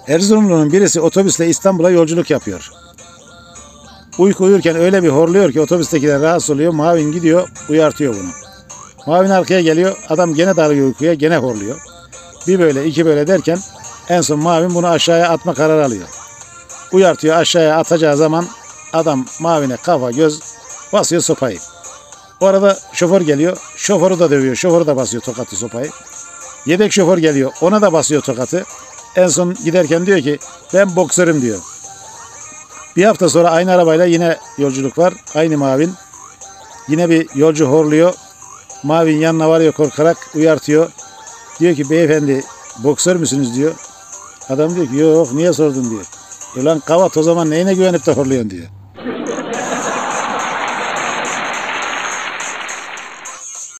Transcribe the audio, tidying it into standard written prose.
Erzurumlu'nun birisi otobüsle İstanbul'a yolculuk yapıyor. Uyku uyurken öyle bir horluyor ki otobüstekiler rahatsız oluyor. Mavin gidiyor, uyartıyor bunu. Mavin arkaya geliyor, adam gene dalıyor uykuya, gene horluyor. Bir böyle iki böyle derken en son Mavin bunu aşağıya atma kararı alıyor. Uyartıyor, aşağıya atacağı zaman adam Mavin'e kafa göz basıyor sopayı. Bu arada şoför geliyor, şoförü de dövüyor, şoförü de basıyor tokatı sopayı. Yedek şoför geliyor, ona da basıyor tokatı. En son giderken diyor ki ben boksörüm diyor. Bir hafta sonra aynı arabayla yine yolculuk var. Aynı Mavin. Yine bir yolcu horluyor. Mavin yanına varıyor korkarak uyartıyor. Diyor ki beyefendi boksör müsünüz diyor. Adam diyor ki yok niye sordun diyor. Ulan kavat o zaman neyine güvenip de horluyorsun diyor.